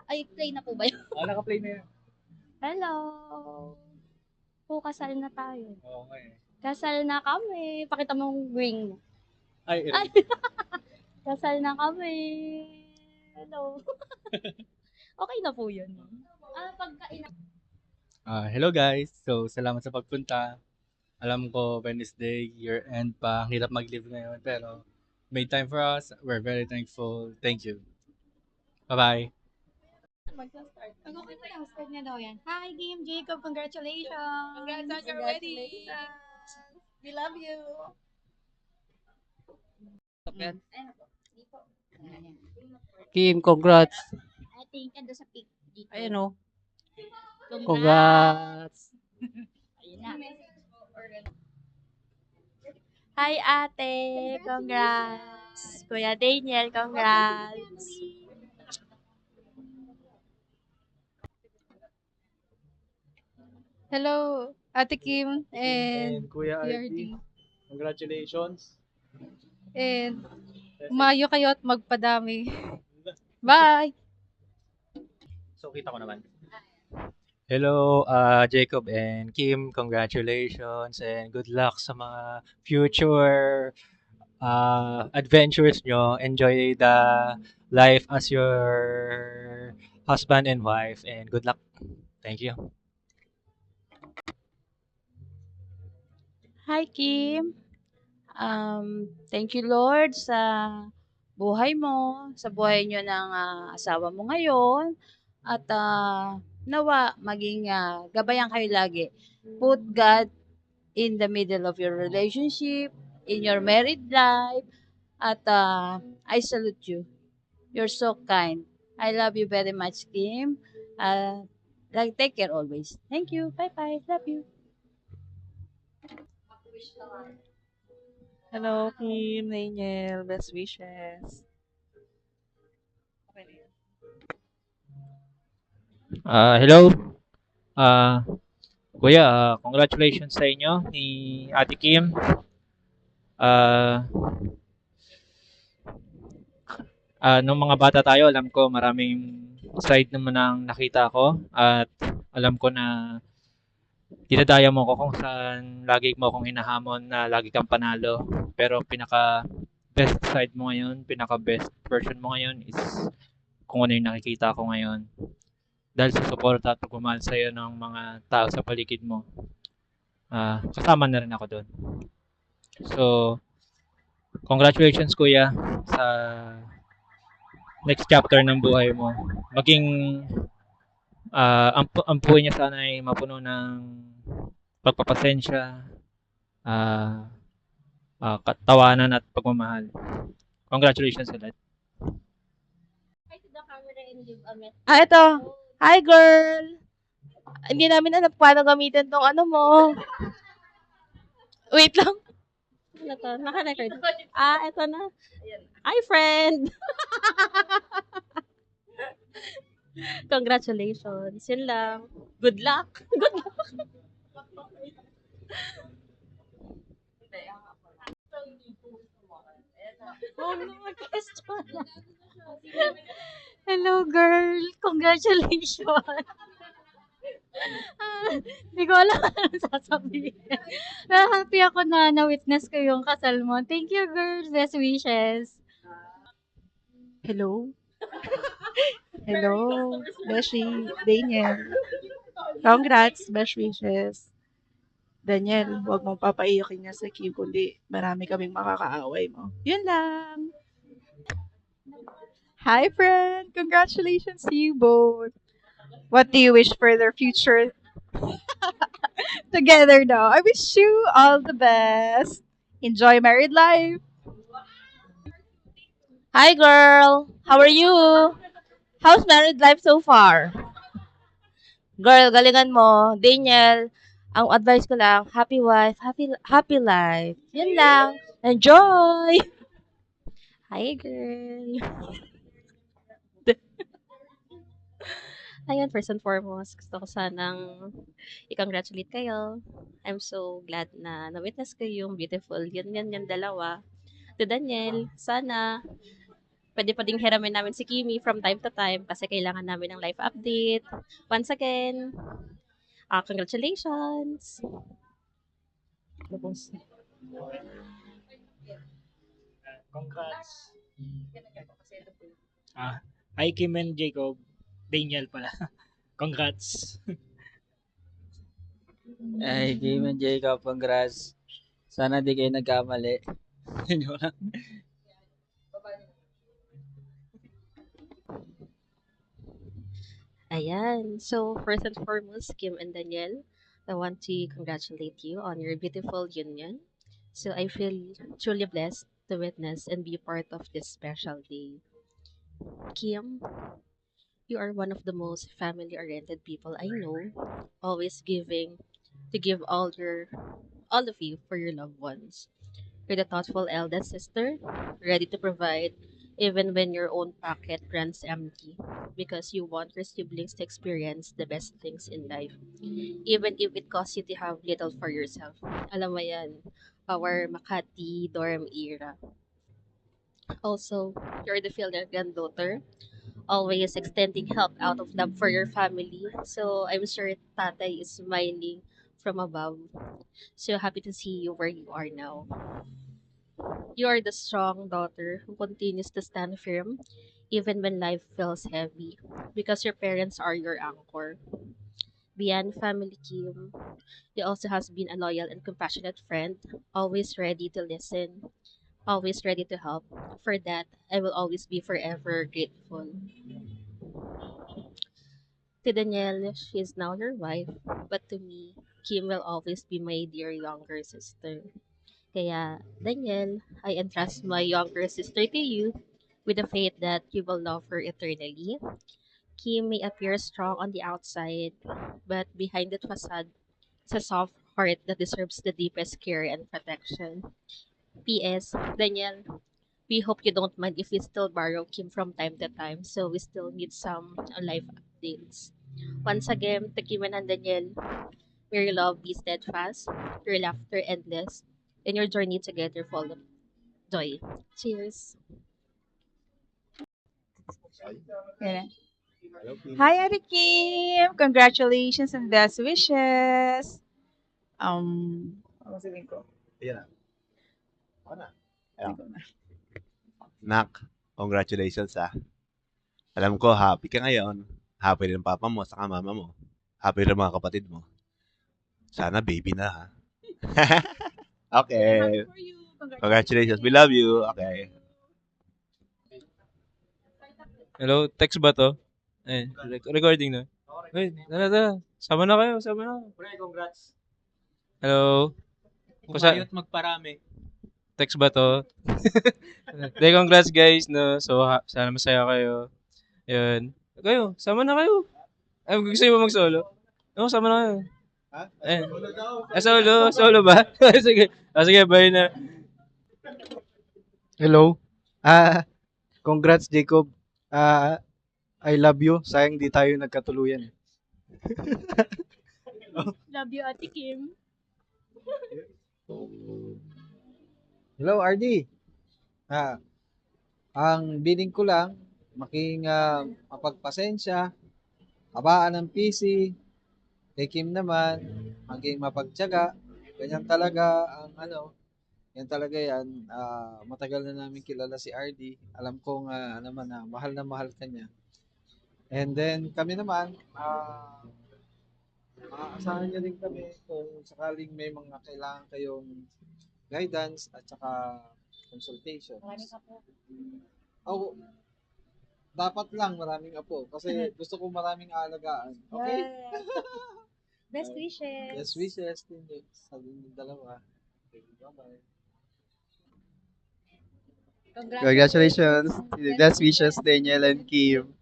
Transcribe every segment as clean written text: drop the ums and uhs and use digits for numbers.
Ay, play na po ba yun? Naka-play na yan. Hello. Po, kasal na tayo. Oo nga eh. Kasal na kami. Pakita mo yung ring mo. Ay, Ay, kasal na kami. Hello. Okay na po yun. Pagkain hello guys. So, salamat sa pagpunta. Alam ko, Wednesday, year-end pa. Ang hirap mag-leave ngayon. Pero, made time for us. We're very thankful. Thank you. Bye-bye. Mag-start. Okay na lang, start niya daw yan. Hi, Game Jacob, congratulations! Congrats on your wedding. We love you. Kim, congrats. I think ando sa pic dito. Ayan o. Congrats. Congrats. Ayun na. Hi ate, congrats. Kuya Daniel, congrats. Hello, Ate Kim and Kuya PRD. congratulations. And umayo kayo at magpadami. Bye! So, kita ko naman. Hello, Jacob and Kim. Congratulations and good luck sa mga future adventures nyo. Enjoy the life as your husband and wife and good luck. Thank you. Hi, Kim. Thank you, Lord, sa buhay mo, sa buhay nyo ng asawa mo ngayon. At nawa, maging gabayan kayo lagi. Put God in the middle of your relationship, in your married life. At I salute you. You're so kind. I love you very much, Kim. Take care always. Thank you. Bye-bye. Love you. Hello, Kim, Daniel. Best wishes. Hello. Kuya, congratulations sa inyo ni Ate Kim. Nung mga bata tayo, alam ko maraming side naman ang nakita ko at alam ko na dinadaya mo ko kung saan lagi mo akong hinahamon na lagi kang panalo. Pero pinaka best side mo ngayon, pinaka best version mo ngayon is kung ano yung nakikita ko ngayon. Dahil sa suporta at pagmamahal sa'yo ng mga tao sa paligid mo. Kasama na rin ako doon. So, congratulations kuya sa next chapter ng buhay mo. Maging ang buhay niya sana ay mapuno ng pagpapasensya, katawanan at pagmamahal. Congratulations ulit. Hi to the camera and give a message. Ito. Hi, girl. Hindi namin alam paano gamitin tong ano mo. Wait lang. Ano to? Naka-record. Ito na. Hi, friend. Congratulations. Yun lang. Good luck. Good luck. Hello, girl. Congratulations. Hindi ko alam ano sasabihin. Pero happy ako na na-witness ko yung kasal mo. Thank you, girl. Best wishes. Hello. Hello, Beshi, Daniel. Congrats, best wishes. Daniel, huwag mong papaiyakin niya sa Kim, kundi marami kaming makakaaway mo. Yun lang. Hi, friend. Congratulations to you both. What do you wish for their future together now? I wish you all the best. Enjoy married life. Hi, girl. How are you? How's married life so far? Girl, galingan mo. Daniel, ang advice ko lang, happy wife, happy life. Yun lang. Enjoy! Hi, girl. Ayun, first and foremost, gusto ko sanang i-congratulate kayo. I'm so glad na na-witness ko yung beautiful yan dalawa. To Daniel, sana Pwede pa ding hiramin namin si Kimi from time to time kasi kailangan namin ng life update. Once again, congratulations! Congrats. Hi Kim and Jacob. Daniel pala. Congrats. Ay, Kim and Jacob, congrats. Sana di kayo nagkamali. Yun lang. Ayan. So, first and foremost, Kim and Daniel, I want to congratulate you on your beautiful union. So, I feel truly blessed to witness and be part of this special day. Kim, you are one of the most family-oriented people I know, always giving to give all of you for your loved ones. You're the thoughtful eldest sister, ready to provide even when your own pocket runs empty, because you want your siblings to experience the best things in life, even if it costs you to have little for yourself. Alam mo yan, our Makati dorm era. Also, you're the Philder granddaughter, always extending help out of love for your family. So I'm sure Tatay is smiling from above. So happy to see you where you are now. You are the strong daughter who continues to stand firm even when life feels heavy, because your parents are your anchor. Beyond family, Kim, you also has been a loyal and compassionate friend, always ready to listen, always ready to help. For that, I will always be forever grateful. To Danielle, she is now your wife, but to me, Kim will always be my dear younger sister. Kaya, Danielle, I entrust my younger sister to you with the faith that you will love her eternally. Kim may appear strong on the outside, but behind that facade, it's a soft heart that deserves the deepest care and protection. P.S. Danielle, we hope you don't mind if we still borrow Kim from time to time, so we still need some life updates. Once again, to Kim and Danielle, may your love be steadfast, your laughter endless, and your journey together full of joy. Cheers! Yan. Hi, Ate Kim! Congratulations and best wishes! Ano sabihin ko? Nak, congratulations ah. Alam ko, happy ka ngayon. Happy rin ang papa mo, saka mama mo. Happy rin ang mga kapatid mo. Sana baby na ha. Okay. Congratulations. We love you. Okay. Hello, text ba to? Eh, recording na. Wait, tara. Sama na kayo, sama na. Pre, congrats. Hello. Kumayot magparami. Text ba to? Hindi, congrats guys, no? So, sana masaya kayo. Yun. Kayo, sama na kayo. Ay, gusto niyo ba mag-solo? No, sama na kayo. Ha? Solo? Solo ba? Sige. Sige, bye na. Hello. Congrats Jacob. I love you. Sayang di tayo nagkatuluyan. Love you, Ate Kim. Hello RD. Ang biling ko lang, mapagpasensya, habaan ng PC, kay Kim naman, maging mapagtiyaga. Ganyan talaga yan talaga yan. Matagal na namin kilala si RD. Alam ko nga naman na mahal ka niya. And then kami naman, maaasahan niyo din kami kung sakaling may mga kailangan kayong guidance at saka consultation. Maraming apo. Oh, dapat lang maraming apo kasi gusto ko maraming alagaan. Okay? Best wishes. Best wishes din sa inyong dalawa. Okay, bye-bye. Congratulations. Best wishes, Daniel and Kim.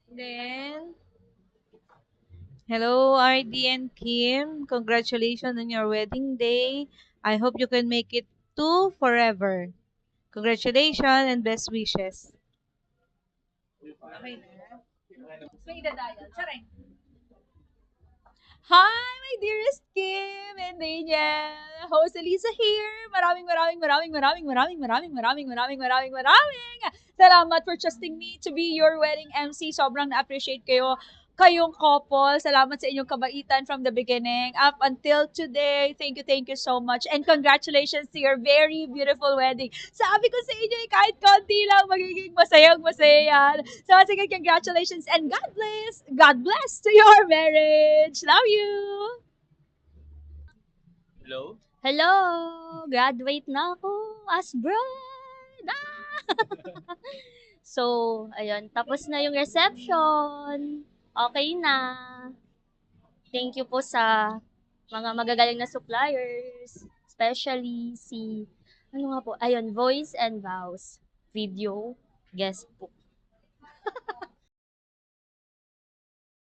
Then, hello, RD and Kim. Congratulations on your wedding day. I hope you can make it to forever. Congratulations and best wishes. Hi, my dearest Kim and Daniel. Host Elisa here. Maraming salamat for trusting me to be your wedding MC. Sobrang na-appreciate kayong couple. Salamat sa inyong kabaitan from the beginning up until today. Thank you so much. And congratulations to your very beautiful wedding. Sabi ko sa inyo, kahit konti lang, magiging masayang-masaya yan. So, sige, congratulations and God bless. God bless to your marriage. Love you. Hello? Hello! Graduate na ako as bride! So, ayun, tapos na yung reception. Okay na. Thank you po sa mga magagaling na suppliers. Especially si, ano nga po, ayun, Voice and Vows video guest book.